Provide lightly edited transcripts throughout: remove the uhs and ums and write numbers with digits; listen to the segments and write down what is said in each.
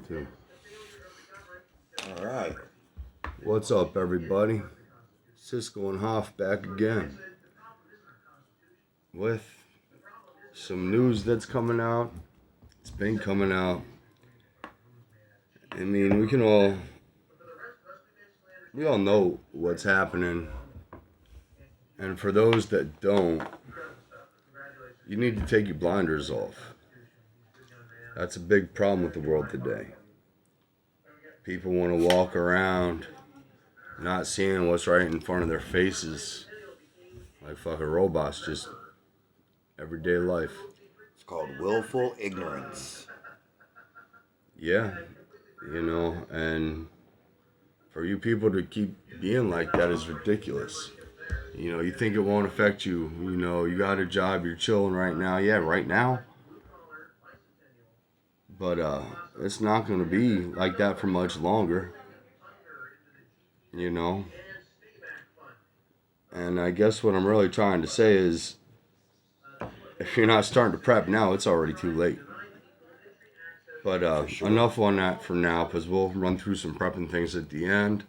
too. All right. What's up, everybody? Cisco and Hoff back again with some news that's coming out. It's been coming out. I mean, we all know what's happening. And for those that don't, you need to take your blinders off. That's a big problem with the world today. People want to walk around not seeing what's right in front of their faces like fucking robots, just everyday life. It's called willful ignorance. Yeah, and for you people to keep being like that is ridiculous. You think it won't affect you. You got a job, you're chilling right now. Yeah, right now. But it's not going to be like that for much longer. And I guess what I'm really trying to say is, if you're not starting to prep now, it's already too late. But enough on that for now, because we'll run through some prepping things at the end.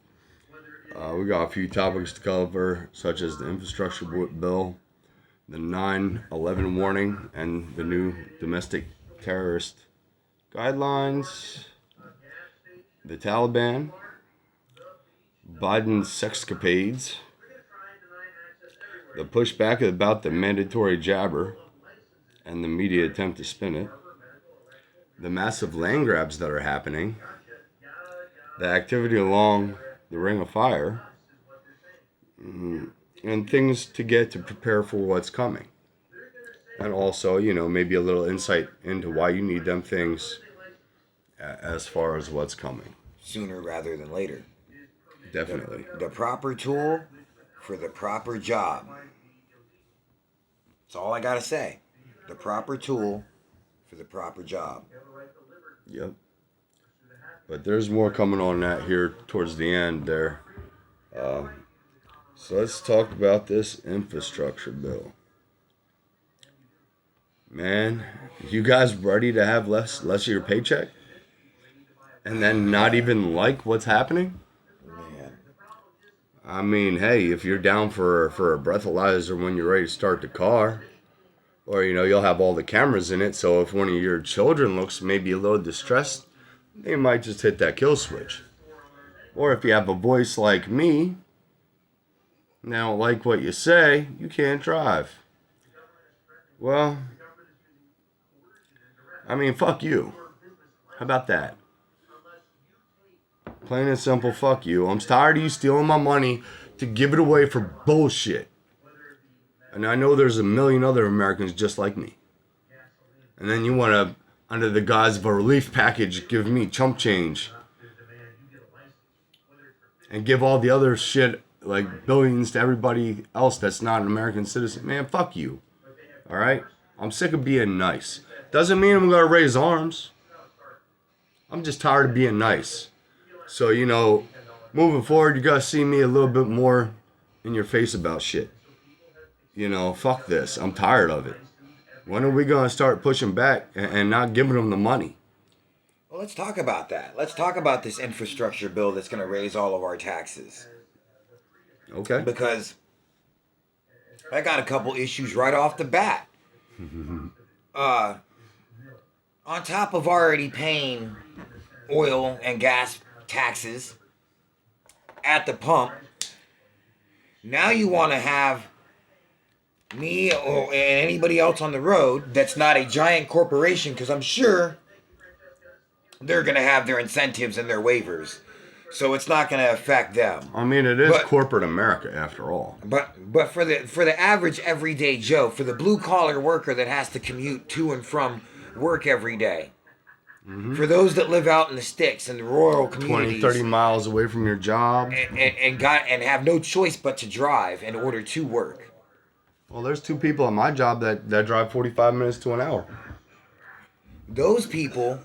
We got a few topics to cover, such as the infrastructure bill, the 9/11 warning, and the new domestic terrorist guidelines, the Taliban, Biden's sexcapades, the pushback about the mandatory jabber, and the media attempt to spin it, the massive land grabs that are happening, the activity along the Ring of Fire, and things to get to prepare for what's coming. And also, maybe a little insight into why you need them things as far as what's coming. Sooner rather than later. Definitely. The proper tool for the proper job. That's all I gotta say. The proper tool for the proper job. Yep. But there's more coming on that here towards the end there. So let's talk about this infrastructure bill. Man, you guys ready to have less of your paycheck? And then not even like what's happening? Man. I mean, hey, if you're down for a breathalyzer when you're ready to start the car, or, you'll have all the cameras in it, so if one of your children looks maybe a little distressed, they might just hit that kill switch. Or if you have a voice like me, and they don't like what you say, you can't drive. Well, I mean, fuck you. How about that? Plain and simple, fuck you. I'm tired of you stealing my money to give it away for bullshit. And I know there's a million other Americans just like me. And then you want to, under the guise of a relief package, give me chump change. And give all the other shit, like billions, to everybody else that's not an American citizen. Man, fuck you. Alright? I'm sick of being nice. Doesn't mean I'm going to raise arms. I'm just tired of being nice. So, moving forward, you got to see me a little bit more in your face about shit. Fuck this. I'm tired of it. When are we going to start pushing back and not giving them the money? Well, let's talk about that. Let's talk about this infrastructure bill that's going to raise all of our taxes. Okay. Because I got a couple issues right off the bat. On top of already paying oil and gas taxes at the pump, now you want to have me or anybody else on the road that's not a giant corporation, because I'm sure they're going to have their incentives and their waivers, so it's not going to affect them. I mean, it is corporate America after all. But for the average everyday Joe, for the blue collar worker that has to commute to and from work every day, for those that live out in the sticks and the rural communities, 20, 30 miles away from your job, and have no choice but to drive in order to work. Well, there's two people at my job that drive 45 minutes to an hour. Those people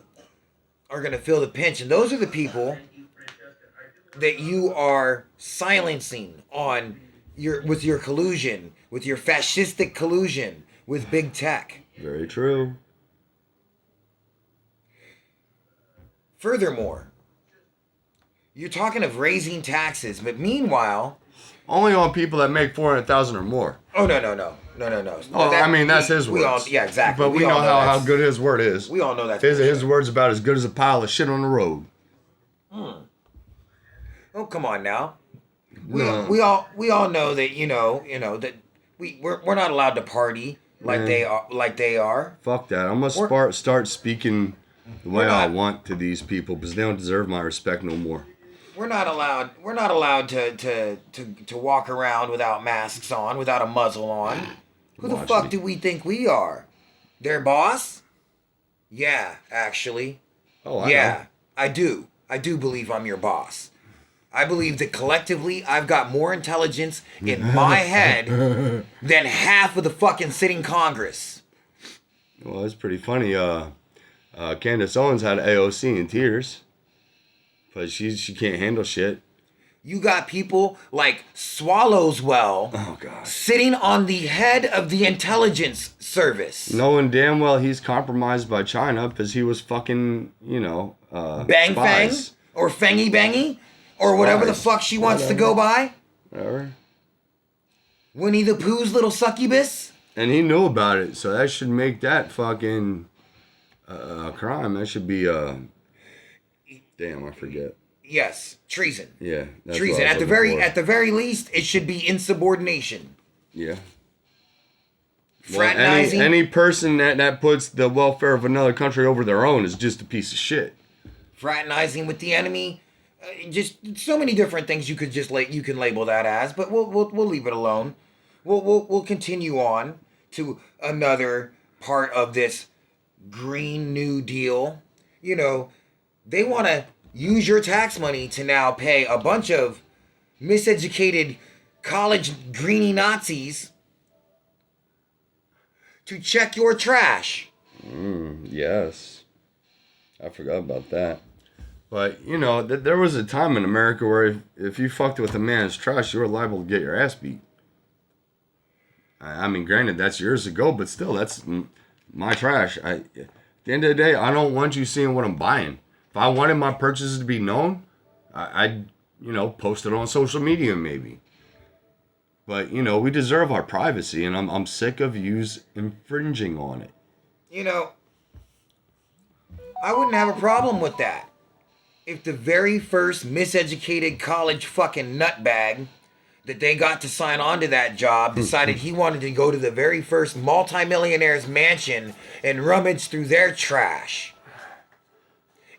are going to feel the pinch, and those are the people that you are silencing with your collusion, with your fascistic collusion with big tech. Very true. Furthermore, you're talking of raising taxes, but meanwhile, Only on people that make 400,000 or more. oh no. Oh, I mean, that's his We words. all, yeah, exactly. But we know how good his word is. We all know that's his word's about as good as a pile of shit on the road. Oh, come on now. No. We all know that that we're not allowed to party like they are. Fuck that. I'm gonna start speaking the way I not- want to these people because they don't deserve my respect no more. We're not allowed to walk around without masks on, without a muzzle on. Who the Watch fuck me. do we think we are? Their boss? Yeah, actually. Oh, I Yeah, know. I do. I do believe I'm your boss. I believe that collectively I've got more intelligence in my head than half of the fucking sitting Congress. Well, it's pretty funny. Candace Owens had AOC in tears. But she can't handle shit. You got people like Swallowswell Oh, God. sitting on the head of the intelligence service. Knowing damn well he's compromised by China because he was fucking, Bang spies. Fang or Fangy Bangy or whatever the Spies. fuck she wants to go by. Whatever. Winnie the Pooh's little succubus. And he knew about it, so that should make that fucking a crime. That should be damn, I forget. Yes, treason. Yeah, that's Treason. what I At was the looking for. at the very least, it should be insubordination. Yeah. Well, Fraternizing. any person that puts the welfare of another country over their own is just a piece of shit. Fraternizing with the enemy. Just so many different things you could you can label that as, but we'll leave it alone. We'll continue on to another part of this Green New Deal. They want to use your tax money to now pay a bunch of miseducated college greenie Nazis to check your trash. Yes. I forgot about that. But, there was a time in America where if you fucked with a man's trash, you were liable to get your ass beat. I mean, granted, that's years ago, but still, that's my trash. At the end of the day, I don't want you seeing what I'm buying. If I wanted my purchases to be known, I'd, post it on social media maybe. But, we deserve our privacy, and I'm sick of yous infringing on it. I wouldn't have a problem with that. If the very first miseducated college fucking nutbag that they got to sign on to that job decided he wanted to go to the very first multimillionaire's mansion and rummage through their trash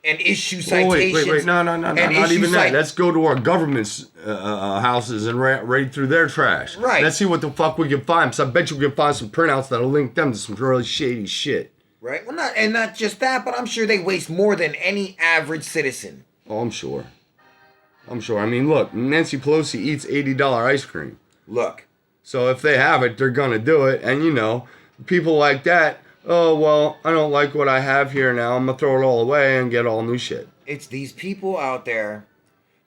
and issue citations. Wait. No, not even that. Let's go to our government's houses and raid through their trash. Right. Let's see what the fuck we can find. So I bet you we can find some printouts that'll link them to some really shady shit. Right? Well, not just that, but I'm sure they waste more than any average citizen. Oh, I'm sure. I mean, look, Nancy Pelosi eats $80 ice cream. Look. So if they have it, they're gonna do it. And people like that, oh, well, I don't like what I have here now. I'm gonna throw it all away and get all new shit. It's these people out there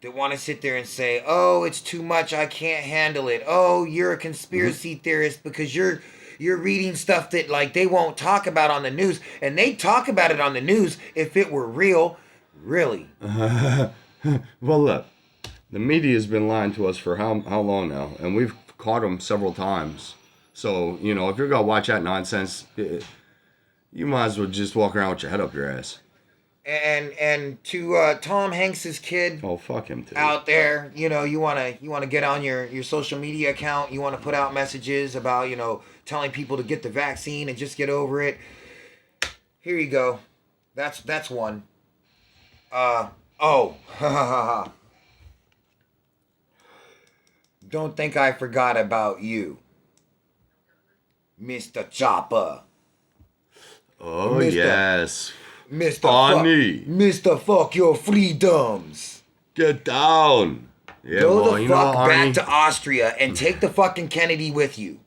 that want to sit there and say, oh, it's too much, I can't handle it. Oh, you're a conspiracy theorist because you're reading stuff that they won't talk about on the news. And they talk about it on the news if it were real. Really. Well, look, the media's been lying to us for how long now? And we've caught them several times. So, if you're going to watch that nonsense, you might as well just walk around with your head up your ass. And to Tom Hanks's kid Oh, fuck him too. out there, you want to get on your social media account, you want to put out messages about, telling people to get the vaccine and just get over it. Here you go. That's one. Don't think I forgot about you, Mr. Chopper. Oh, Mr. yes. Mr. Funny. Mr. Fuck your freedoms. Get down. Yeah, Go well, the you know, fuck back Arnie, to Austria and take the fucking Kennedy with you.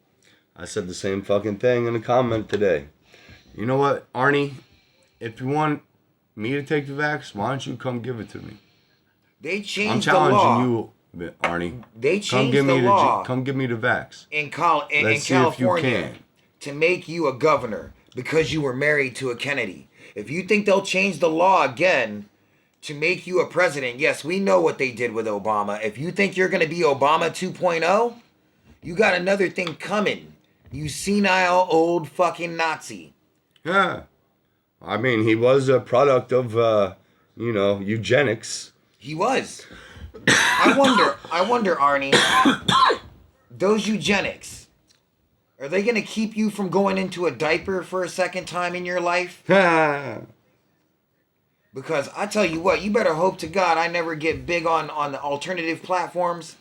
I said the same fucking thing in a comment today. You know what, Arnie? If you want me to take the vax, why don't you come give it to me? They I'm changed the law. challenging you, Arnie. They Come changed give the me law come give me the vax. in Let's see if you California can. to make you a governor because you were married to a Kennedy. If you think they'll change the law again, to make you a president. Yes, we know what they did with Obama. If you think you're going to be Obama 2.0, you got another thing coming. You senile old fucking Nazi. Yeah. I mean, he was a product of, eugenics. He was. I wonder, Arnie, those eugenics, are they going to keep you from going into a diaper for a second time in your life? Because I tell you what, you better hope to God I never get big on the alternative platforms.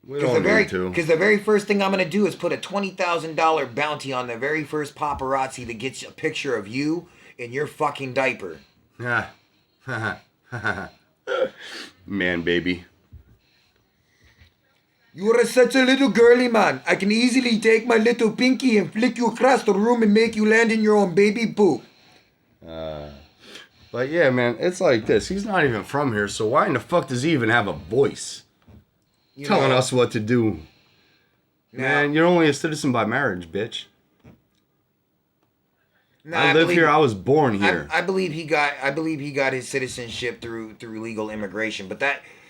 We don't need to. Because the very first thing I'm going to do is put a $20,000 bounty on the very first paparazzi that gets a picture of you in your fucking diaper. Man, baby. You are such a little girly man. I can easily take my little pinky and flick you across the room and make you land in your own baby poop. But yeah, man, it's like this. He's not even from here, so why in the fuck does he even have a voice? Telling us what to do. Man, you're only a citizen by marriage, bitch. I live here. I was born here. I believe he got his citizenship through legal immigration, but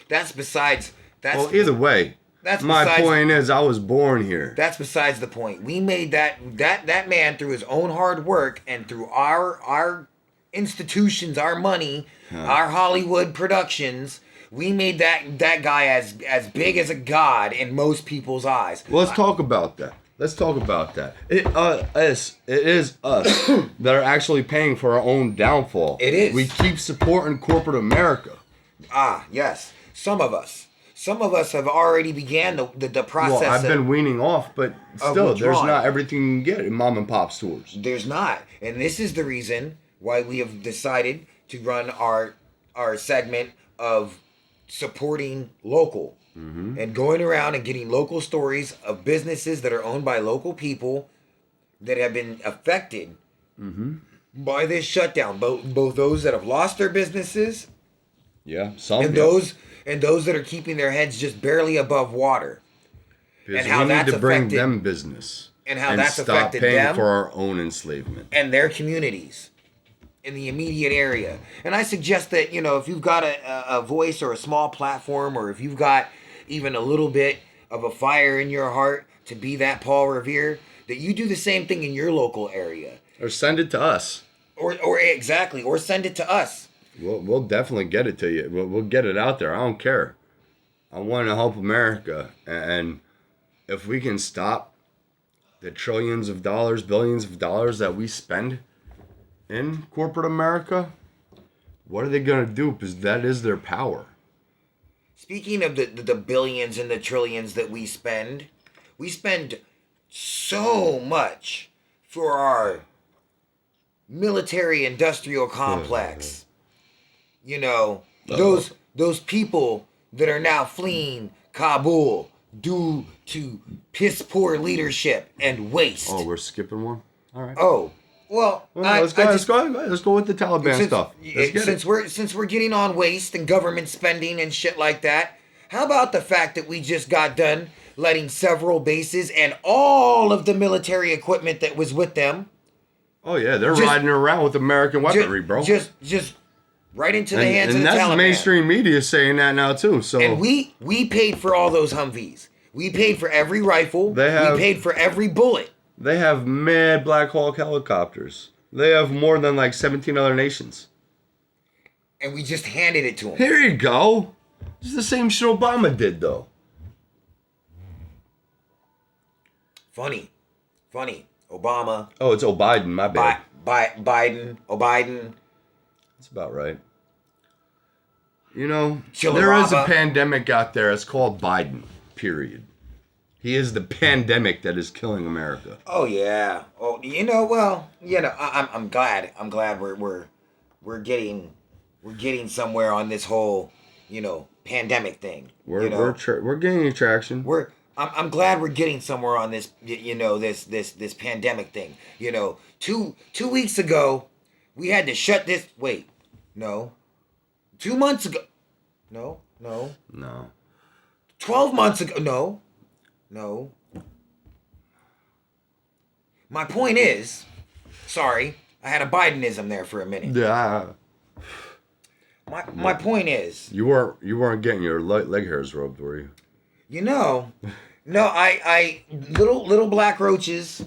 that's besides. Well, either way. My point is, I was born here. That's besides the point. We made that man through his own hard work and through our institutions, our money, our Hollywood productions. We made that guy as big as a god in most people's eyes. Well, let's talk about that. It is us that are actually paying for our own downfall. It is. We keep supporting corporate America. Yes. Some of us have already began the process. Well, I've been weaning off, but still, there's not everything you can get in mom and pop stores. There's not. And this is the reason why we have decided to run our segment of supporting local and going around and getting local stories of businesses that are owned by local people that have been affected by this shutdown. Both those that have lost their businesses, and those that are keeping their heads just barely above water. Because and how we need to bring them business and how that's affected them. Stop paying them for our own enslavement and their communities in the immediate area. And I suggest that, if you've got a voice or a small platform, or if you've got even a little bit of a fire in your heart to be that Paul Revere, that you do the same thing in your local area. Or send it to us. Or send it to us. We'll definitely get it to you. We'll get it out there. I don't care. I want to help America. And if we can stop the trillions of dollars, billions of dollars that we spend in corporate America, what are they going to do? Because that is their power. Speaking of the billions and the trillions that we spend so much for our military industrial complex. Those people that are now fleeing Kabul due to piss poor leadership and waste. Oh, we're skipping one? All right. Oh. Well, let's go with the Taliban stuff. Since we're getting on waste and government spending and shit like that, how about the fact that we just got done letting several bases and all of the military equipment that was with them? Oh yeah, they're riding around with American weaponry, bro. Just right into the hands of the Taliban. And that's mainstream media saying that now too. So and we paid for all those Humvees. We paid for every rifle. We paid for every bullet. They have mad Black Hawk helicopters. They have more than like 17 other nations. And we just handed it to them. Here you go. It's the same shit Obama did, though. Funny. Obama. Oh, it's O'Biden, my bad. O'Biden. That's about right. There Chillaraba. is a pandemic out there. It's called Biden, period. He is the pandemic that is killing America. Oh yeah. Oh, I'm glad. I'm glad we're getting somewhere on this whole, pandemic thing. We're gaining traction. I'm glad we're getting somewhere on this, this pandemic thing. 2 weeks ago, we had to shut this. Wait, no. 2 months ago, no. 12 months ago, no. My point is, sorry, I had a Bidenism there for a minute. Yeah. My point is, You weren't getting your leg hairs rubbed, were you? no, I little black roaches.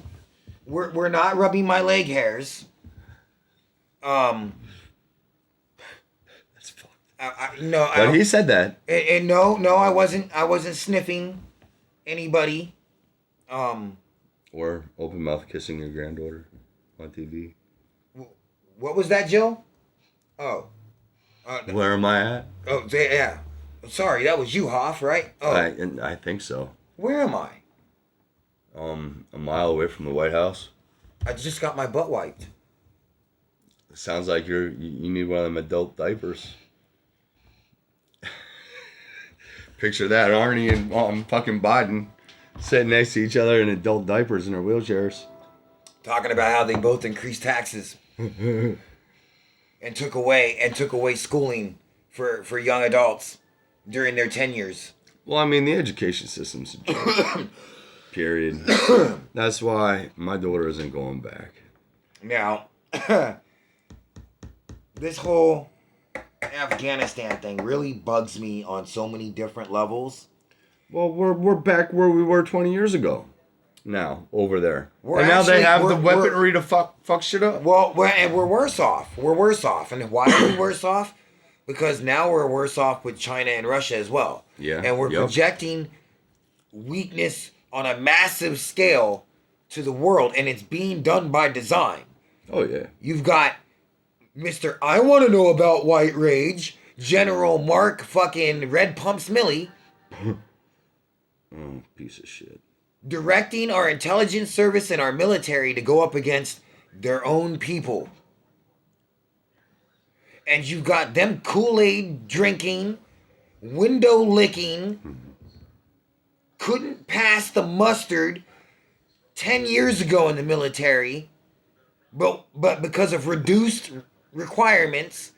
We're not rubbing my leg hairs. That's fucked. No, But he said that. and no, I wasn't sniffing anybody. Or open mouth kissing your granddaughter on TV. What was that, Joe? Oh. Where am I at? Oh, yeah. Sorry, that was you, Hoff, right? Oh. I think so. Where am I? A mile away from the White House. I just got my butt wiped. It sounds like you need one of them adult diapers. Picture that, Arnie and fucking Biden sitting next to each other in adult diapers in their wheelchairs. Talking about how they both increased taxes and took away schooling for young adults during their tenures. Well, I mean, the education system's a joke. Period. That's why my daughter isn't going back. Now, this whole Afghanistan thing really bugs me on so many different levels. Well, we're back where we were 20 years ago. Now over there, We're and now they actually- have the we're- weaponry to fuck shit up. Well, we're worse off. We're worse off. And why are we worse off? Because now we're worse off with China and Russia as well. Yeah. And we're projecting weakness on a massive scale to the world, and it's being done by design. Oh yeah. You've got Mr. I want to know about white rage, General Mark fucking Red Pumps Millie, Oh, piece of shit. directing our intelligence service and our military to go up against their own people. And you've got them Kool-Aid drinking, window licking, couldn't pass the mustard 10 years ago in the military, but because of reduced requirements,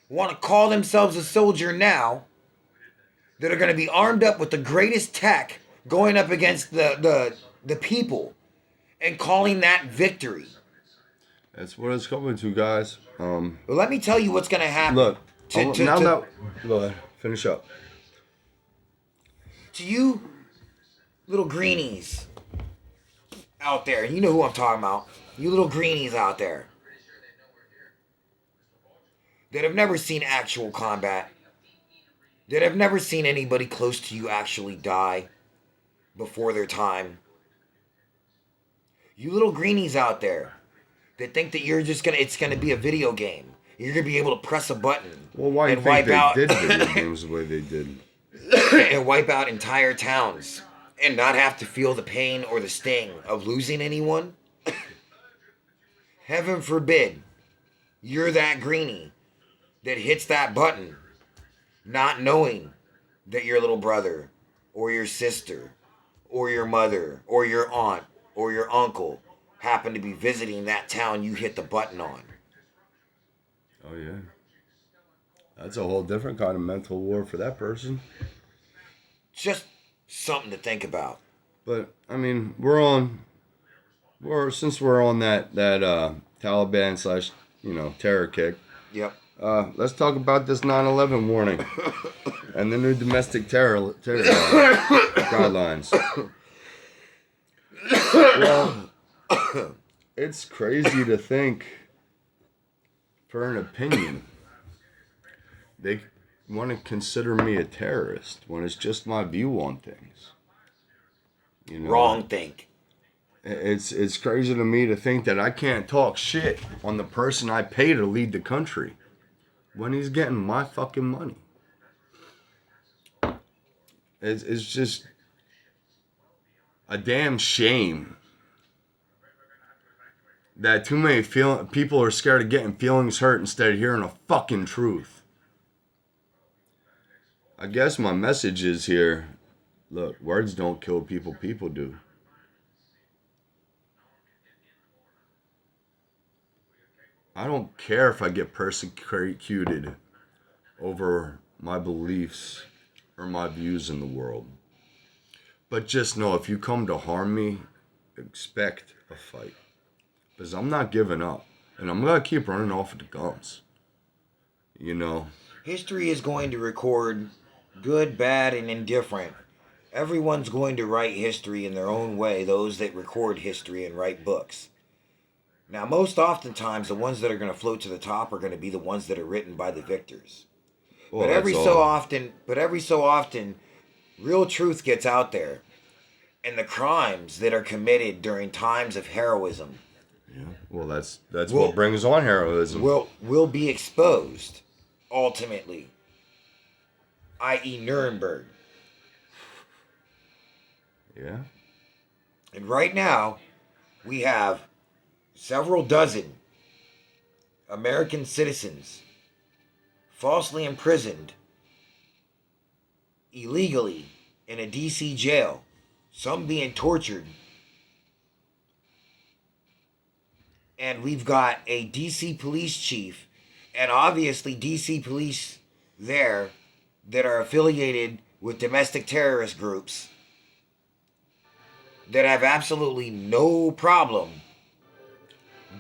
want to call themselves a soldier now, that are going to be armed up with the greatest tech, going up against the people, and calling that victory. That's what it's coming to, guys. Well, let me tell you what's going to happen. Look. To Go ahead. Finish up. To you little greenies out there, you know who I'm talking about. You little greenies out there that have never seen actual combat, that have never seen anybody close to you actually die before their time. You little greenies out there that think that it's gonna be a video game. You're gonna be able to press a button Well, why do you and think wipe they out did video games the way they did? and wipe out entire towns and not have to feel the pain or the sting of losing anyone? Heaven forbid you're that greenie that hits that button not knowing that your little brother or your sister or your mother or your aunt or your uncle happened to be visiting that town you hit the button on. Oh yeah. That's a whole different kind of mental war for that person. Just something to think about. But I mean, since we're on that Taliban / terror kick. Yep. Let's talk about this 9/11 warning and the new domestic terror guidelines. Well, it's crazy to think, for an opinion, they want to consider me a terrorist when it's just my view on things. You know? Wrong think. It's crazy to me to think that I can't talk shit on the person I pay to lead the country when he's getting my fucking money. It's just a damn shame that too many people are scared of getting feelings hurt instead of hearing a fucking truth. I guess my message is here, look, words don't kill people, people do. I don't care if I get persecuted over my beliefs or my views in the world. But just know, if you come to harm me, expect a fight. Because I'm not giving up. And I'm going to keep running off with the guns. You know? History is going to record good, bad, and indifferent. Everyone's going to write history in their own way, those that record history and write books. Now, most oftentimes, the ones that are going to float to the top are going to be the ones that are written by the victors. Well, But every that's so all. often, real truth gets out there, and the crimes that are committed during times of heroism Yeah. Well, that's Well- what brings on heroism. will be exposed ultimately, i.e., Nuremberg. Yeah. And right now, we have several dozen American citizens falsely imprisoned illegally in a DC jail, some being tortured. And we've got a DC police chief and obviously DC police there that are affiliated with domestic terrorist groups that have absolutely no problem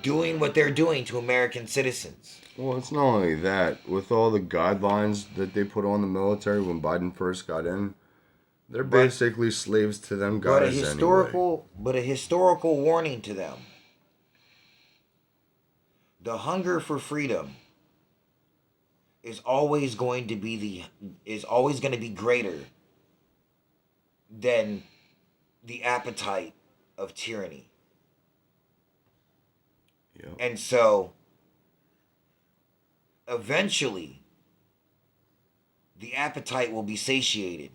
doing what they're doing to American citizens. Well, it's not only that. With all the guidelines that they put on the military when Biden first got in, they're But- basically slaves to them But a guys anyway. historical warning to them. The hunger for freedom is always going to be greater than the appetite of tyranny. Yep. And so eventually the appetite will be satiated,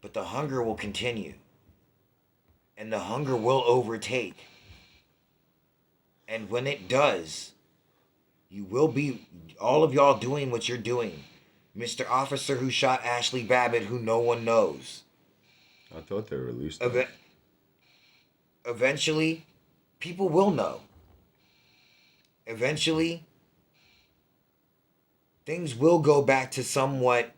but the hunger will continue. And the hunger will overtake. And when it does, you will be, all of y'all doing what you're doing. Mr. Officer who shot Ashley Babbitt, who no one knows. I thought they released it. Eventually, people will know. Eventually, things will go back to somewhat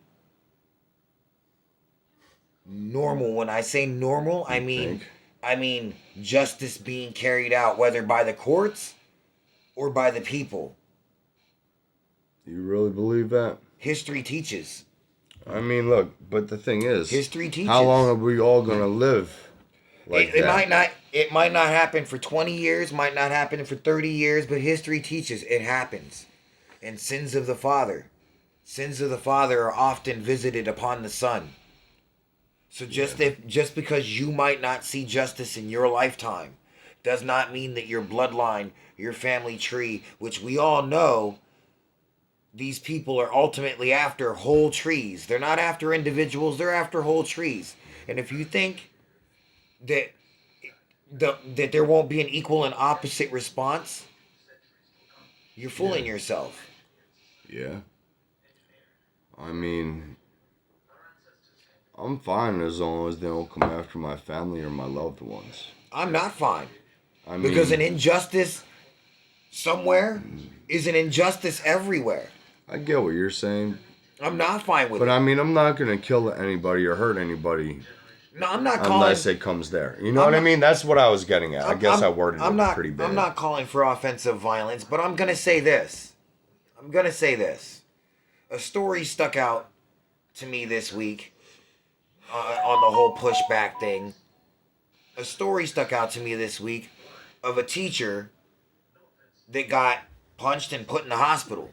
normal. When I say normal, I mean justice being carried out, whether by the courts or by the people. You really believe that? History teaches. I mean, look, but the thing is, History teaches. how long are we all gonna live like it that? might not happen for 20 years, might not happen for 30 years, but history teaches it happens. And sins of the father are often visited upon the son. So just because you might not see justice in your lifetime does not mean that your bloodline, your family tree, which we all know these people are ultimately after whole trees. They're not after individuals, they're after whole trees. And if you think that that there won't be an equal and opposite response, you're fooling yourself. Yeah. I mean, I'm fine as long as they don't come after my family or my loved ones. I'm not fine. I mean, Because an injustice somewhere is an injustice everywhere. I get what you're saying, I'm not fine with but it. I mean, I'm not gonna kill anybody or hurt anybody No, I'm not calling. unless it comes there. You know I'm what I not- mean? That's what I was getting at. I guess I worded I'm it not, pretty bad. I'm not calling for offensive violence, but I'm gonna say this. A story stuck out to me this week on the whole pushback thing. A story stuck out to me this week of a teacher that got punched and put in the hospital.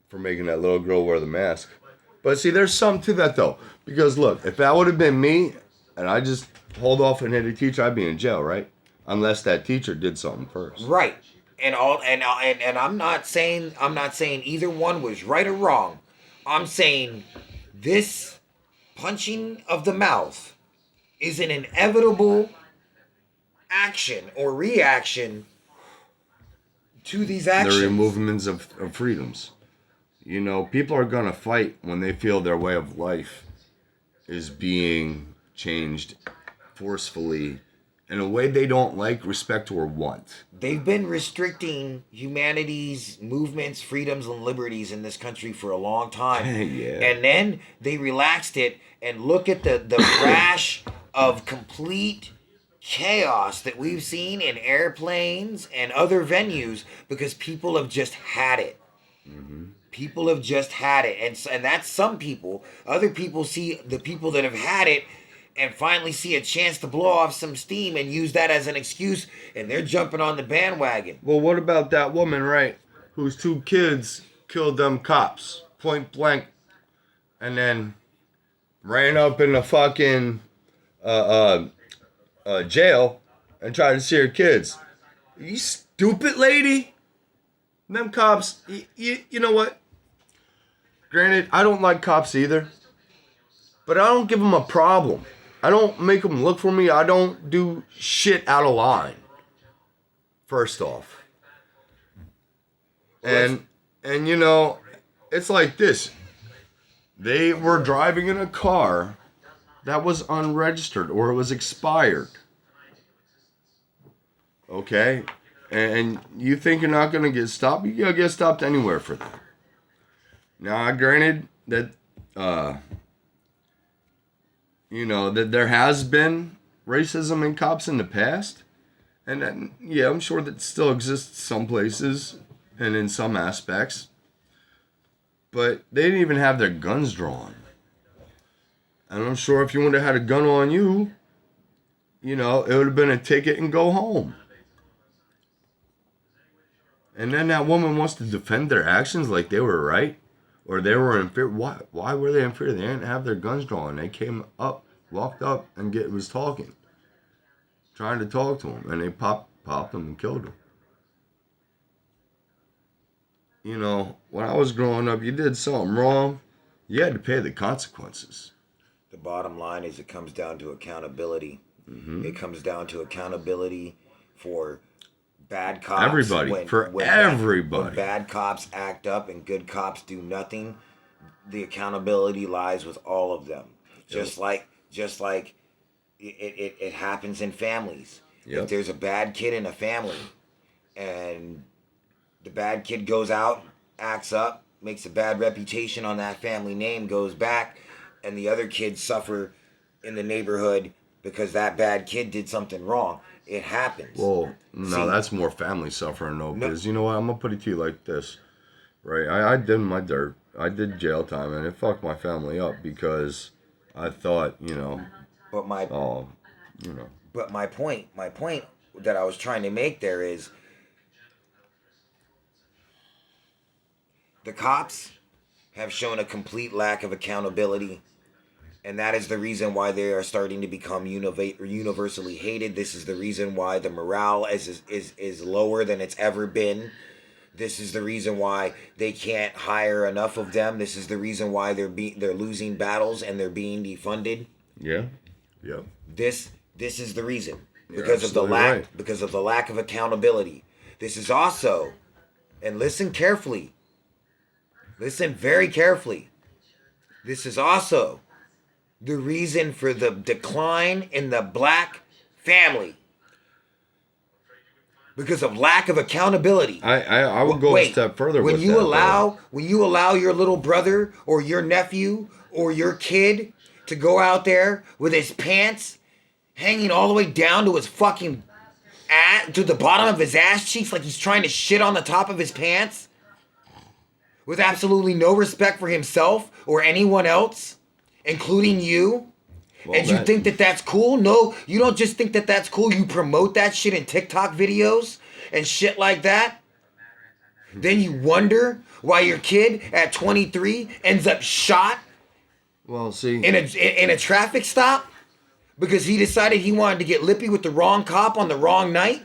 For making that little girl wear the mask. But see, there's something to that though. Because look, if that would have been me and I just hold off and hit a teacher, I'd be in jail, right? Unless that teacher did something first. Right. And I'm not saying either one was right or wrong. I'm saying this punching of the mouth is an inevitable action or reaction to these actions. The removements of freedoms. You know, people are gonna fight when they feel their way of life is being changed forcefully in a way they don't like, respect, or want. They've been restricting humanity's movements, freedoms, and liberties in this country for a long time. Yeah. And then they relaxed it, and look at the rash of complete chaos that we've seen in airplanes and other venues because people have just had it. People have just had it, and that's some people. Other people see the people that have had it and finally see a chance to blow off some steam and use that as an excuse, and they're jumping on the bandwagon. Well, what about that woman, right, whose 2 kids killed them cops, point blank, and then ran up in the fucking jail and tried to see her kids? You stupid lady. Them cops, you know what? Granted, I don't like cops either, but I don't give them a problem. I don't make them look for me. I don't do shit out of line. First off. And you know, it's like this. They were driving in a car that was unregistered or it was expired. Okay? And you think you're not going to get stopped? You're going to get stopped anywhere for that. Now, granted that, you know, that there has been racism in cops in the past. And then, yeah, I'm sure that still exists some places and in some aspects. But they didn't even have their guns drawn. And I'm sure if you would have had a gun on you, you know, it would have been a ticket and go home. And then that woman wants to defend their actions like they were right. Or they were in fear. Why were they in fear? They didn't have their guns drawn. They came up, walked up, and was talking. Trying to talk to him. And they popped him and killed him. You know, when I was growing up, you did something wrong, you had to pay the consequences. The bottom line is it comes down to accountability. Mm-hmm. It comes down to accountability for bad cops. Everybody. When bad cops act up and good cops do nothing, the accountability lies with all of them. Just like it happens in families. Yep. If there's a bad kid in a family and the bad kid goes out, acts up, makes a bad reputation on that family name, goes back, and the other kids suffer in the neighborhood because that bad kid did something wrong. It happens. Well, no, that's more family suffering, though. Because, you know what, I'm going to put it to you like this. Right? I did my dirt. I did jail time, and it fucked my family up because I thought, you know... But my point that I was trying to make there is... The cops have shown a complete lack of accountability, and that is the reason why they are starting to become universally hated. This is the reason why the morale is lower than it's ever been. This is the reason why they can't hire enough of them. This is the reason why they're losing battles and they're being defunded. Yeah. Yep. This is the reason because of the lack of accountability. This is also, and listen carefully. Listen very carefully. This is also the reason for the decline in the black family. Because of lack of accountability. I would go a step further when you allow your little brother or your nephew or your kid to go out there with his pants hanging all the way down to his fucking to the bottom of his ass cheeks like he's trying to shit on the top of his pants. With absolutely no respect for himself or anyone else, including you. Well, and you think that that's cool? No, you don't just think that that's cool. You promote that shit in TikTok videos and shit like that. Then you wonder why your kid at 23 ends up shot. Well, see, in a traffic stop because he decided he wanted to get lippy with the wrong cop on the wrong night.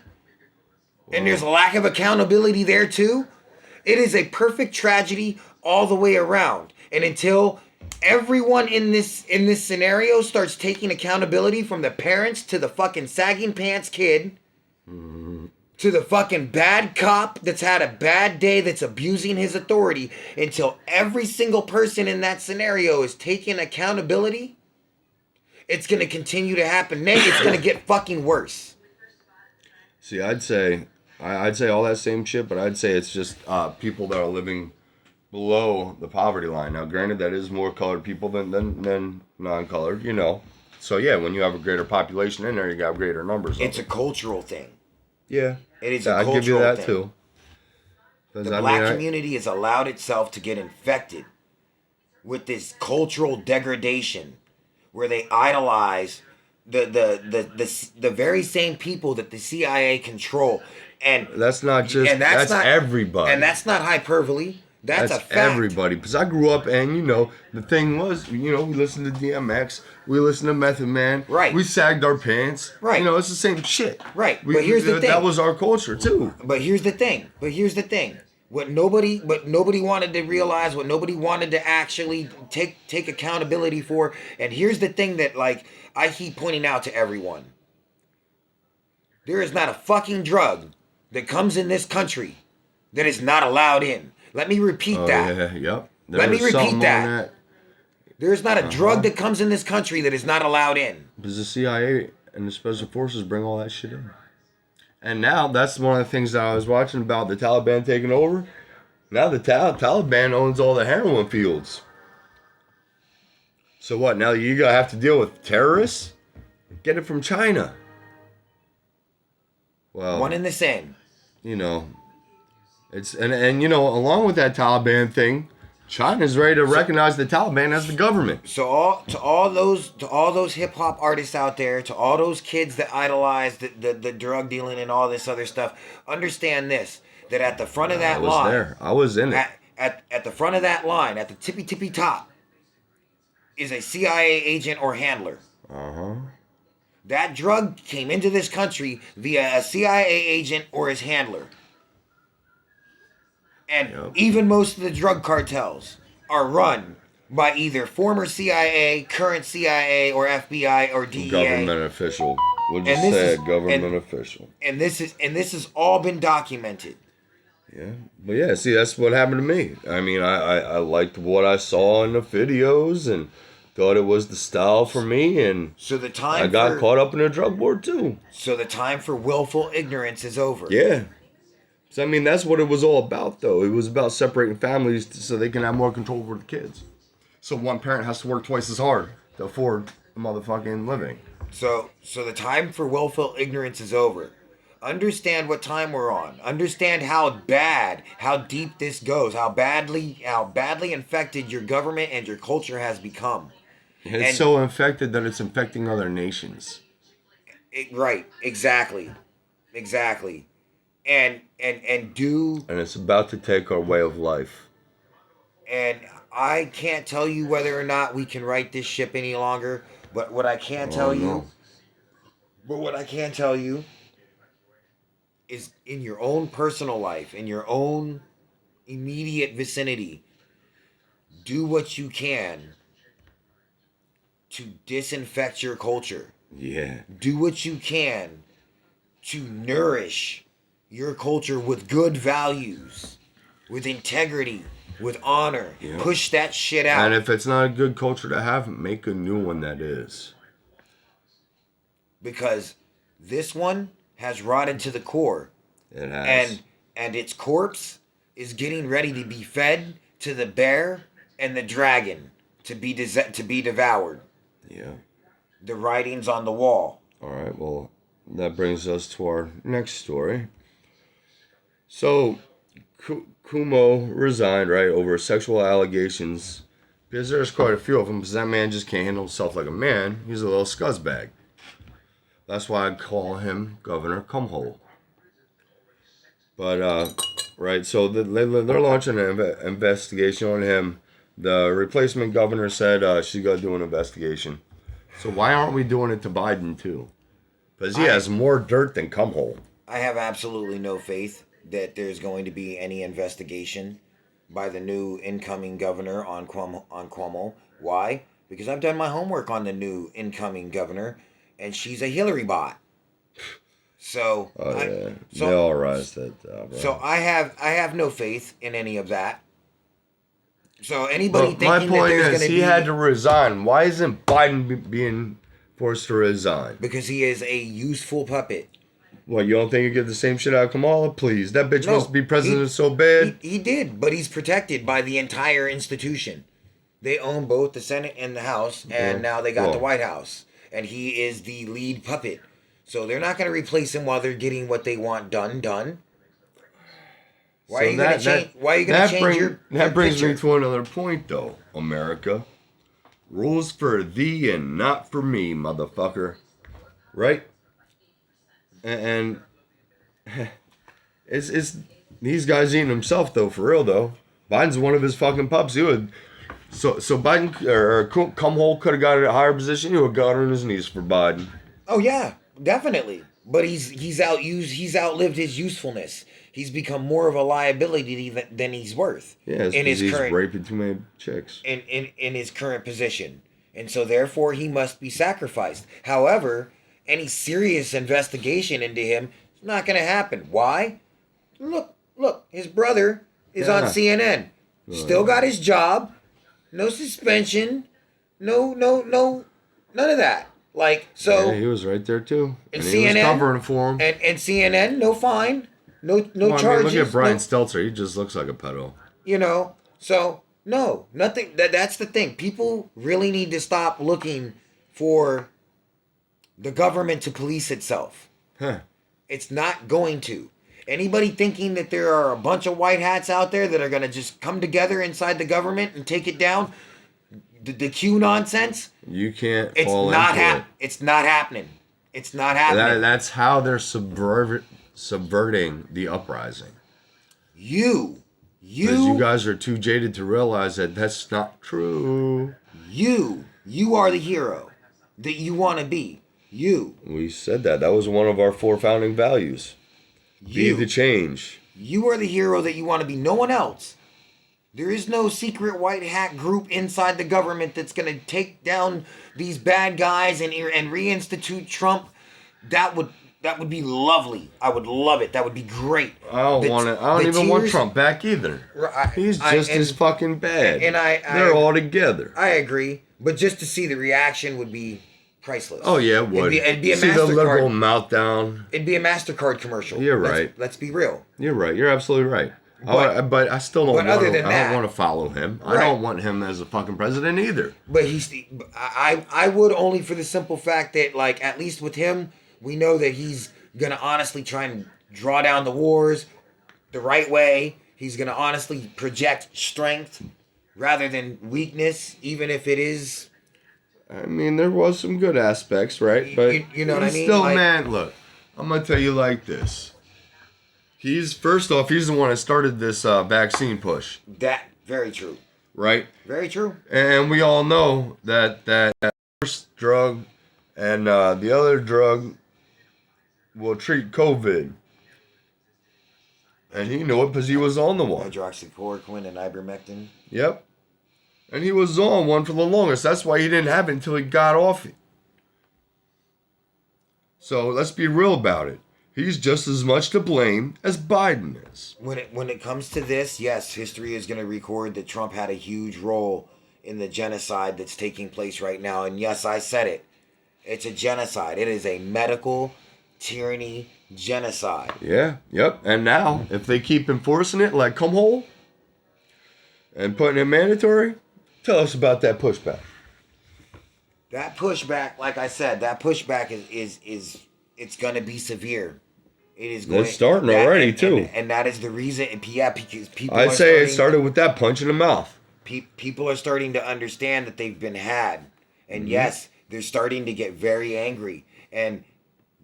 And there's a lack of accountability there too. It is a perfect tragedy all the way around. And until everyone in this scenario starts taking accountability from the parents to the fucking sagging pants kid to the fucking bad cop that's had a bad day that's abusing his authority, until every single person in that scenario is taking accountability, it's going to continue to happen. It's going to get fucking worse. See, I'd say all that same shit, but I'd say it's just people that are living below the poverty line. Now, granted, that is more colored people than non-colored, you know. So, yeah, when you have a greater population in there, you got greater numbers. It's a cultural thing. Yeah. It is a cultural thing. I'd give you that, too. 'Cause, The black community has allowed itself to get infected with this cultural degradation where they idolize the very same people that the CIA control. And that's not just, and that's not everybody. And that's not hyperbole. That's a fact. Everybody. Because I grew up and, you know, the thing was, you know, we listened to DMX, we listened to Method Man. Right. We sagged our pants. Right. You know, it's the same shit. Right. But here's the thing. That was our culture, too. But here's the thing. What nobody wanted to realize, what nobody wanted to actually take accountability for. And here's the thing that, like, I keep pointing out to everyone. There is not a fucking drug that comes in this country that is not allowed in. Let me repeat that. Yeah, yep. Let me repeat that. There is not a drug that comes in this country that is not allowed in. Because the CIA and the Special Forces bring all that shit in. And now, that's one of the things that I was watching about the Taliban taking over. Now the Taliban owns all the heroin fields. So what, now you gotta have to deal with terrorists? Get it from China. Well, one and the same. You know, it's and you know, along with that Taliban thing, China's ready to recognize the Taliban as the government. So all those hip hop artists out there, to all those kids that idolize the drug dealing and all this other stuff, understand this: that at the front of that line, I was in it. At the front of that line, at the tippy top, is a CIA agent or handler. That drug came into this country via a CIA agent or his handler. And even most of the drug cartels are run by either former CIA, current CIA, or FBI or DEA. Government official. We'll just say a government official. And this has all been documented. Yeah. But yeah, see, that's what happened to me. I mean, I liked what I saw in the videos and thought it was the style for me, and so the time I got caught up in the drug war too. So the time for willful ignorance is over. Yeah. So I mean, that's what it was all about, though. It was about separating families so they can have more control over the kids. So one parent has to work twice as hard to afford a motherfucking living. So the time for willful ignorance is over. Understand what time we're on. Understand how deep this goes. How badly infected your government and your culture has become. It's so infected that it's infecting other nations. Right. Exactly. And it's about to take our way of life. And I can't tell you whether or not we can right this ship any longer. But what I can tell you is, in your own personal life, in your own immediate vicinity, do what you can to disinfect your culture. Yeah. Do what you can to nourish your culture with good values, with integrity, with honor. Yeah. Push that shit out. And if it's not a good culture to have, make a new one that is. Because this one has rotted to the core. It has. And its corpse is getting ready to be fed to the bear and the dragon to be devoured. Yeah. The writing's on the wall. All right, well, that brings us to our next story. So, Cuomo resigned, right, over sexual allegations, because there's quite a few of them, because that man just can't handle himself like a man. He's a little scuzzbag. That's why I call him Governor Cumhole. But, right, so they're launching an investigation on him. The replacement governor said she's going to do an investigation. So why aren't we doing it to Biden, too? Because he has more dirt than Cumhole. I have absolutely no faith that there's going to be any investigation by the new incoming governor on Cuomo. Why? Because I've done my homework on the new incoming governor, and she's a Hillary bot. So they all rise that. Bro. So I have no faith in any of that. So anybody thinking my point that there's is going to be... he had to resign. Why isn't Biden being forced to resign? Because he is a useful puppet. What, you don't think you get the same shit out of Kamala? Please, that bitch wants to be president so bad. He did, but he's protected by the entire institution. They own both the Senate and the House, and now they got the White House. And he is the lead puppet. So they're not going to replace him while they're getting what they want done. Why are you gonna change? Why are you gonna change your That brings me picture? to another point, though. America, rules for thee and not for me, motherfucker. Right? And it's these guys eating himself though, for real though. Biden's one of his fucking pups. He would so Biden or Cumhole could have got a higher position. He would have got on his knees for Biden. Oh yeah, definitely. But he's outlived his usefulness. He's become more of a liability than he's worth. Yeah, it's in his he's current raping too many chicks. in his current position, and so therefore he must be sacrificed. However, any serious investigation into him is not going to happen. Why? Look, his brother is on CNN. Still got his job. No suspension. No, none of that. Like, so. Yeah, he was right there too. And he was covering for him. And CNN, no fine. No charges. I mean, look at Brian Stelter. He just looks like a pedo. So, no, nothing. That's the thing. People really need to stop looking for the government to police itself. Huh. It's not going to. Anybody thinking that there are a bunch of white hats out there that are going to just come together inside the government and take it down, the Q nonsense. You can't. It's fall not into it. It's not happening. It's not happening. That's how they're subverting the uprising. You Because you guys are too jaded to realize that that's not true. You are the hero that you want to be. You. We said that. That was one of our 4 founding values. Be the change. You are the hero that you want to be. No one else. There is no secret white hat group inside the government that's going to take down these bad guys and reinstitute Trump. That would be lovely. I would love it. That would be great. I don't even want Trump back either. He's just as fucking bad. And they're all together. I agree, but just to see the reaction would be priceless. Oh yeah, it would. It'd be a See the liberal MasterCard. meltdown. It'd be a MasterCard commercial. You're right. Let's be real. You're right. You're absolutely right. But I still don't. But other than that, I don't want to follow him. Right. I don't want him as a fucking president either. But I would, only for the simple fact that, like, at least with him, we know that he's gonna honestly try and draw down the wars the right way. He's gonna honestly project strength rather than weakness, even if it is. I mean, there was some good aspects, right? But you know what I mean? Still, man, look, I'm gonna tell you like this. He's the one that started this vaccine push. That very true. Right. Very true. And we all know that first drug and the other drug will treat COVID. And he knew it because he was on the one. Hydroxychloroquine and ivermectin. Yep. And he was on one for the longest. That's why he didn't have it until he got off it. So let's be real about it. He's just as much to blame as Biden is. When it comes to this, yes, history is going to record that Trump had a huge role in the genocide that's taking place right now. And yes, I said it. It's a genocide. It is a medical tyranny genocide. Yeah, yep. And now, if they keep enforcing it like Cumhole and putting it mandatory, tell us about that pushback. That pushback, like I said, that pushback is it's going to be severe. It is going. It's starting already too, and that is the reason. Yeah, because people. I'd say it started with that punch in the mouth. People are starting to understand that they've been had, and yes, they're starting to get very angry, and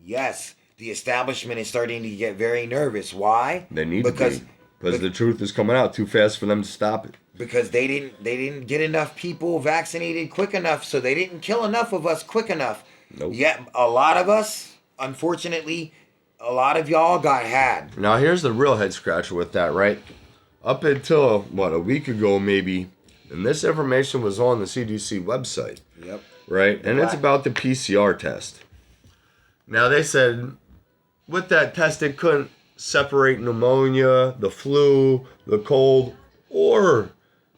yes, the establishment is starting to get very nervous. Why? They need to be, because the truth is coming out too fast for them to stop it. Because they didn't get enough people vaccinated quick enough, so they didn't kill enough of us quick enough. Nope. Yet a lot of us, unfortunately, a lot of y'all got had. Now here's the real head scratcher with that, right? Up until a week ago maybe, and this information was on the CDC website. Yep. Right? And it's about the PCR test. Now they said with that test it couldn't separate pneumonia, the flu, the cold, or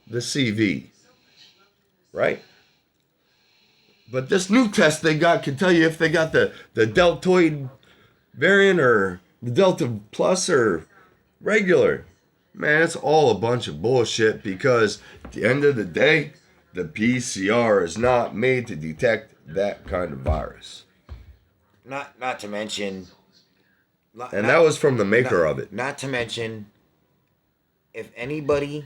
the CV. Right? But this new test they got can tell you if they got the deltoid variant or the Delta Plus or regular. Man, it's all a bunch of bullshit because at the end of the day, the PCR is not made to detect that kind of virus. Not to mention... That was from the maker of it. Not to mention, if anybody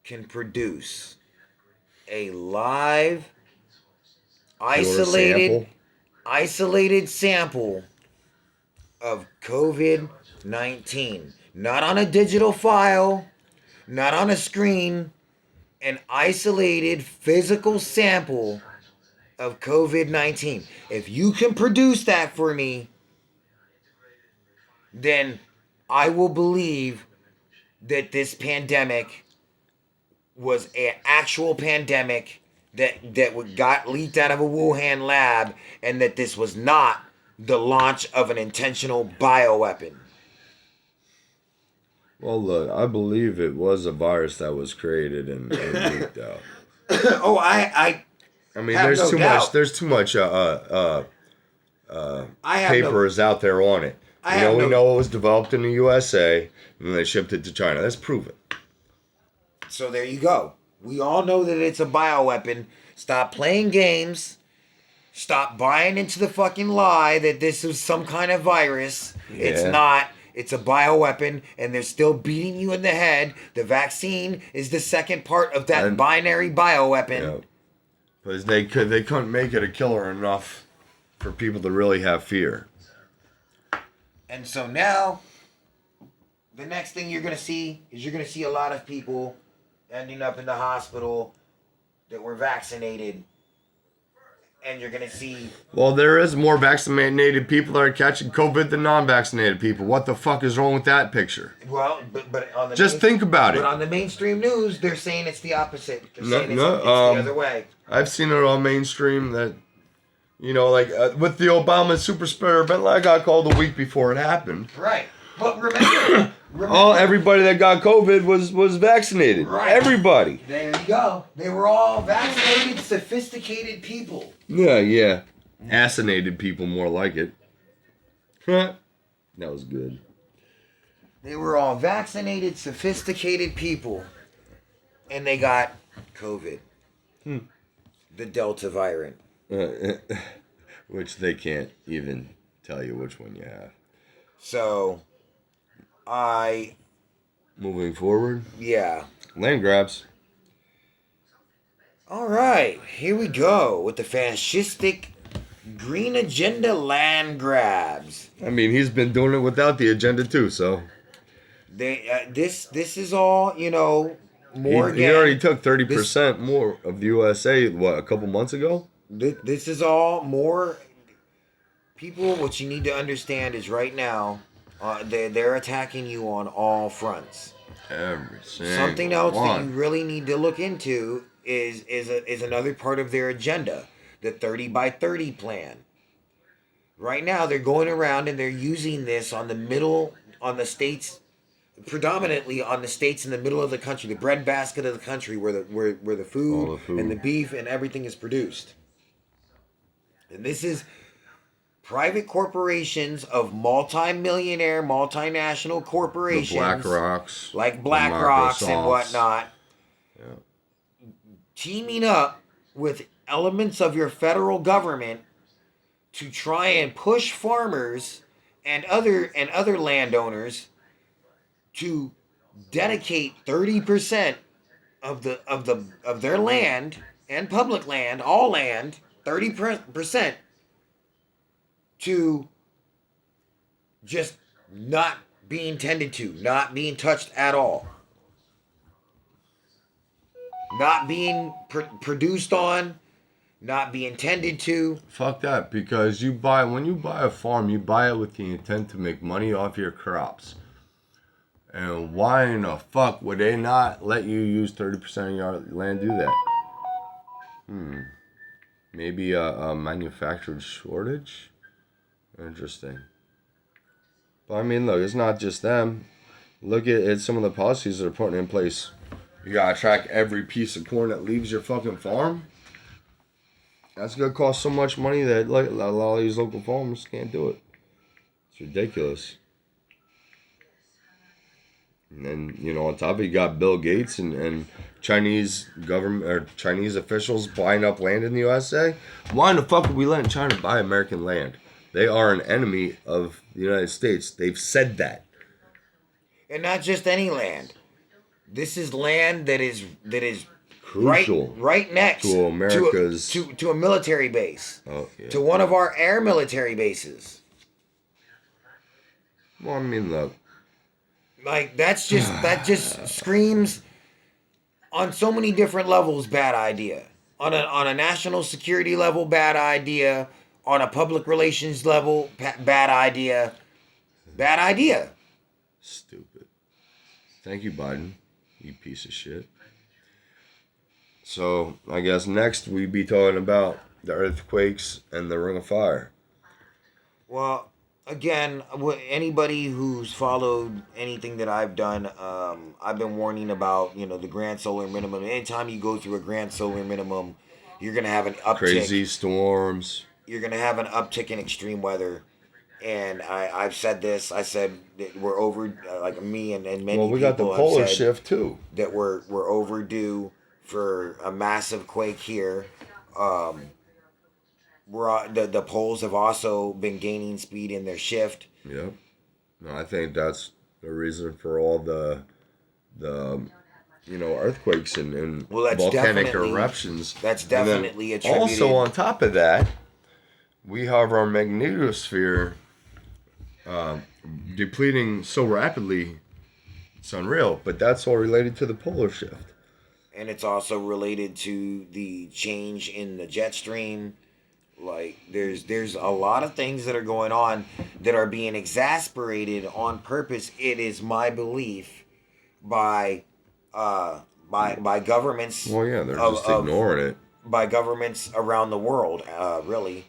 can produce a live, isolated sample of COVID-19, not on a digital file, not on a screen, an isolated physical sample of COVID-19. If you can produce that for me, then I will believe that this pandemic was an actual pandemic that got leaked out of a Wuhan lab, and that this was not the launch of an intentional bioweapon. Well, look, I believe it was a virus that was created and leaked out. Oh, I mean, have there's no too doubt. much. There's too much papers out there on it. We know it was developed in the USA, and then they shipped it to China. That's proven. So there you go. We all know that it's a bioweapon. Stop playing games. Stop buying into the fucking lie that this is some kind of virus. Yeah. It's not. It's a bioweapon, and they're still beating you in the head. The vaccine is the second part of that binary bioweapon. Yeah. Because they couldn't make it a killer enough for people to really have fear. And so now, the next thing you're going to see is a lot of people ending up in the hospital that were vaccinated. And you're going to see... Well, there is more vaccinated people that are catching COVID than non-vaccinated people. What the fuck is wrong with that picture? Well, but on the... Just think about it. But on the mainstream news, they're saying it's the opposite. They're saying it's the other way. I've seen it on mainstream that, like with the Obama super spreader event, I got called a week before it happened. Right. But remember everybody that got COVID was vaccinated. Right. Everybody. There you go. They were all vaccinated, sophisticated people. Yeah. Assassinated people, more like it. That was good. They were all vaccinated, sophisticated people. And they got COVID. The Delta variant. Which they can't even tell you which one you have. So... Moving forward? Yeah. Land grabs. Alright, here we go with the fascistic green agenda land grabs. I mean, he's been doing it without the agenda too, so. This is all, more he already took 30% more of the USA, a couple months ago? This is all more... People, what you need to understand is right now, they're attacking you on all fronts. Something else that you really need to look into is another part of their agenda, the 30 by 30 plan. Right now, they're going around and they're using this on the states, predominantly on the states in the middle of the country, the breadbasket of the country, where the food and the beef and everything is produced. And this is private corporations of multi-millionaire, multinational corporations. The BlackRocks. Like BlackRocks and whatnot. Yeah. Teaming up with elements of your federal government to try and push farmers and other landowners to dedicate 30% of their land and public land, all land, 30%, to just not being tended to, not being touched at all, not being produced on, not being tended to. Fuck that, because when you buy a farm, you buy it with the intent to make money off your crops. And why in the fuck would they not let you use 30% of your land do that? Maybe a manufactured shortage? Interesting. But I mean, look, it's not just them. Look at some of the policies that are putting in place. You gotta track every piece of corn that leaves your fucking farm. That's gonna cost so much money that a lot of these local farmers can't do it. It's ridiculous. And then, on top of it, you got Bill Gates and Chinese government or Chinese officials buying up land in the USA. Why in the fuck are we letting China buy American land? They are an enemy of the United States. They've said that. And not just any land. This is land that is Crucial right next to America's to a military base, yeah. to one of our air military bases. Well, I mean, look, Like that just screams on so many different levels bad idea. On a national security level, bad idea. On a public relations level, bad idea. Bad idea. stupid. Thank you, Biden. You piece of shit. So I guess next we'd be talking about the earthquakes and the Ring of Fire. Well, again, anybody who's followed anything that I've done, I've been warning about, the grand solar minimum. Anytime you go through a grand solar minimum, you're gonna have an uptick. Crazy storms. You're gonna have an uptick in extreme weather, and I've said this. I said that we're over, like me and many people. Well, we got the polar shift too. That we're overdue for a massive quake here. The poles have also been gaining speed in their shift. Yep. No, I think that's the reason for all the earthquakes and volcanic eruptions. That's definitely attributed. Also, on top of that, we have our magnetosphere depleting so rapidly. It's unreal, but that's all related to the polar shift. And it's also related to the change in the jet stream. Like there's a lot of things that are going on that are being exasperated on purpose. It is my belief by governments. Well, yeah, they're just ignoring it. By governments around the world, really,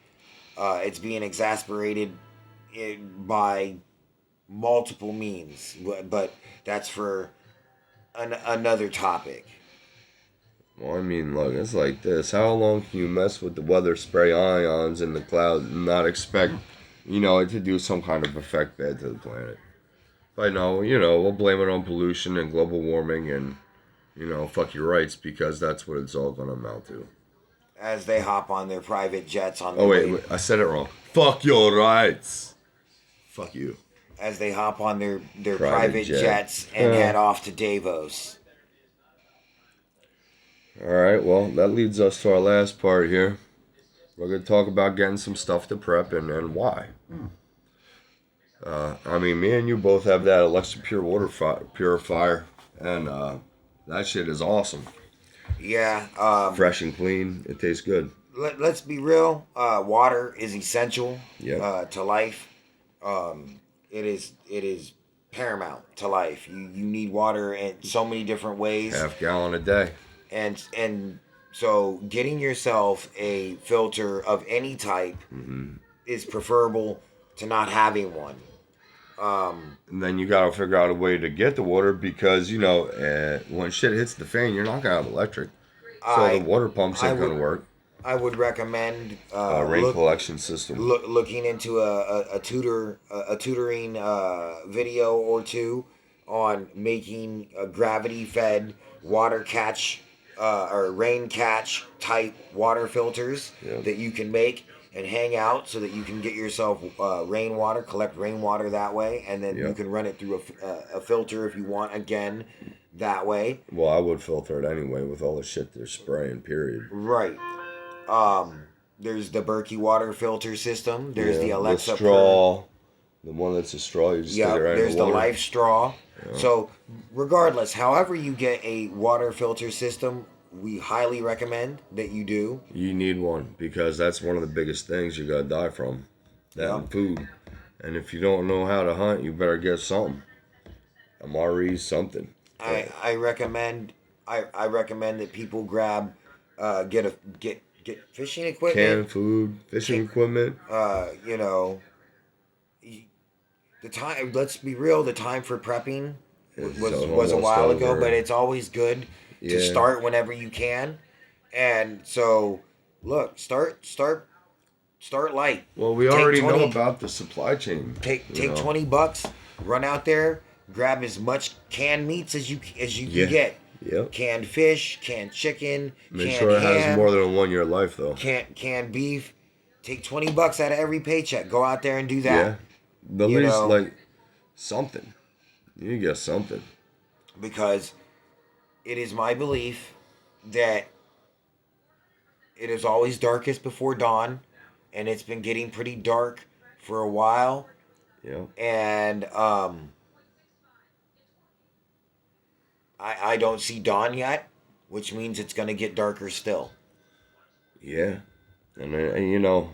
it's being exasperated by multiple means. But that's for another topic. Well, I mean, look, it's like this. How long can you mess with the weather spray ions in the clouds and not expect, it to do some kind of effect bad to the planet? But no, we'll blame it on pollution and global warming and, fuck your rights, because that's what it's all going to amount to. As they hop on their private jets on the wait, I said it wrong. Fuck your rights. Fuck you. As they hop on their private jets and head off to Davos. All right, well, that leads us to our last part here. We're going to talk about getting some stuff to prep and why. I mean, me and you both have that Alexa Pure Water Purifier, and that shit is awesome. Yeah. Fresh and clean. It tastes good. Let's be real. Water is essential to life. It is paramount to life. You need water in so many different ways. Half gallon a day. And so getting yourself a filter of any type is preferable to not having one. And then you got to figure out a way to get the water because, when shit hits the fan, you're not going to have electric. So the water pumps ain't going to work. I would recommend rain collection system. Looking into a tutoring video or two on making a gravity-fed water catch or rain catch type water filters that you can make and hang out so that you can get yourself rainwater, collect rainwater that way, and then you can run it through a filter if you want, again, that way. Well, I would filter it anyway with all the shit they're spraying, period. Right. There's the Berkey water filter system. There's the Alexa. The straw. The one that's a straw, you just stick it right in the water. There's the Life straw. Yeah. So, regardless, however you get a water filter system, we highly recommend that you do. You need one because that's one of the biggest things you're going to die from. That and food. And if you don't know how to hunt, you better get something. MRE, something. I recommend that people grab, get fishing equipment. Canned food, fishing equipment. The time, let's be real, the time for prepping was a while ago, but it's always good to start whenever you can. And so, look, start light. Well, we already know about the supply chain. Take $20, run out there, grab as much canned meats as you can get. Yep. Canned fish, canned chicken, Make sure it has more than a 1 year life though. Canned beef. Take $20 out of every paycheck. Go out there and do that. Yeah. But at least like something. You get something. Because it is my belief that it is always darkest before dawn, and it's been getting pretty dark for a while. Yeah. And I don't see dawn yet, which means it's going to get darker still. Yeah. And you know,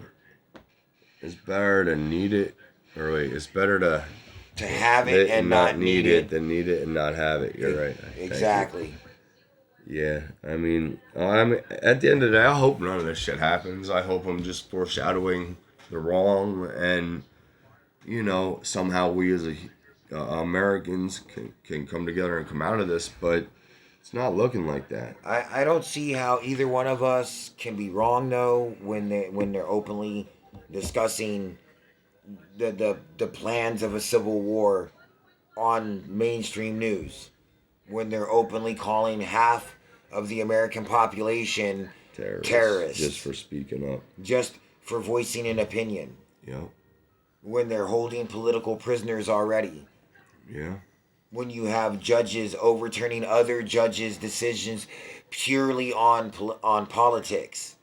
it's better to need it, or wait, it's better to To have it and not need it it. than need it and not have it. You're right. Thank you. Exactly. Yeah, I mean, at the end of the day, I hope none of this shit happens. I hope I'm just foreshadowing the wrong, and you know, somehow we as Americans can come together and come out of this. But it's not looking like that. I don't see how either one of us can be wrong though when they're openly discussing the plans of a civil war on mainstream news, when they're openly calling half of the American population terrorists Just for speaking up. just for voicing an opinion, Yeah, when they're holding political prisoners already, yeah, when you have judges overturning other judges' decisions purely on politics,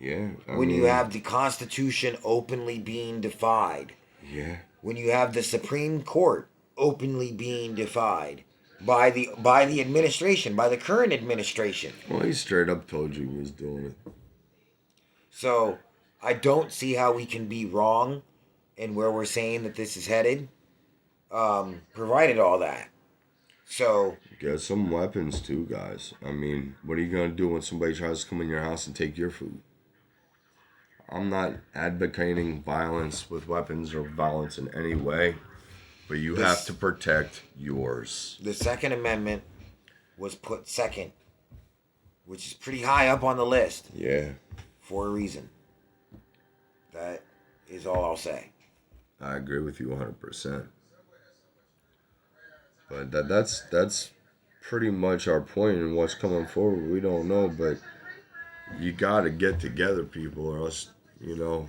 yeah. when you have the Constitution openly being defied, yeah, when you have the Supreme Court openly being defied by the administration, by the current administration. well, he straight up told you he was doing it. So I don't see how we can be wrong in where we're saying that this is headed, provided all that. So Get some weapons too, guys. I mean, what are you gonna do when somebody tries to come in your house and take your food? I'm not advocating violence with weapons or violence in any way, but you have to protect yours. the Second Amendment was put second, which is pretty high up on the list Yeah, for a reason. That is all I'll say. I agree with you 100%. But that's pretty much our point and what's coming forward. We don't know, but you got to get together, people, or else you know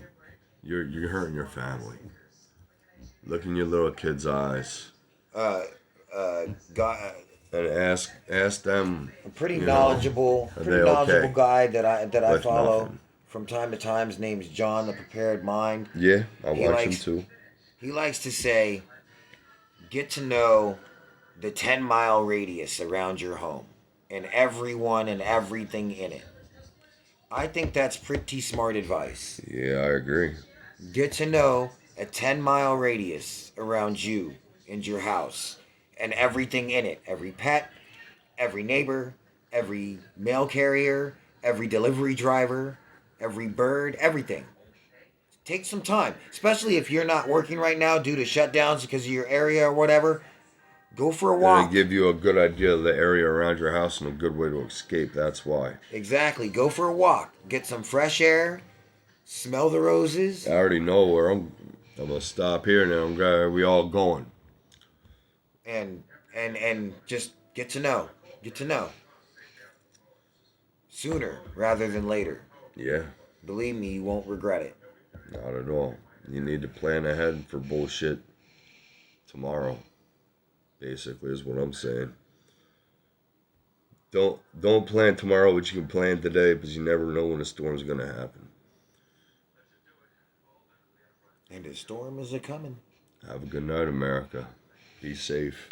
you're hurting your family. Look in your little kids' eyes Uh, God, and ask them. a pretty You know, knowledgeable, are pretty they knowledgeable okay guy that I with follow nothing? from time to time. His name's John the Prepared Mind. Yeah, I He watch them likes- too. He likes to say, get to know the 10-mile radius around your home and everyone and everything in it. I think that's pretty smart advice. Yeah, I agree. Get to know a 10-mile radius around you and your house and everything in it. Every pet, every neighbor, every mail carrier, every delivery driver, every bird, everything. Take some time, especially if you're not working right now due to shutdowns because of your area or whatever. Go for a It'll walk. give you a good idea of the area around your house and a good way to escape. That's why. Exactly. Go for a walk. Get some fresh air. Smell the roses. I already know where I'm gonna stop here now. I'm glad we all going. And just get to know. Get to know. Sooner rather than later. Yeah, Believe me, you won't regret it. not at all. You need to plan ahead for bullshit tomorrow. Basically, is what I'm saying. Don't plan tomorrow, but you can plan today because you never know when a storm's gonna happen. And a storm is a coming. Have a good night, America. Be safe.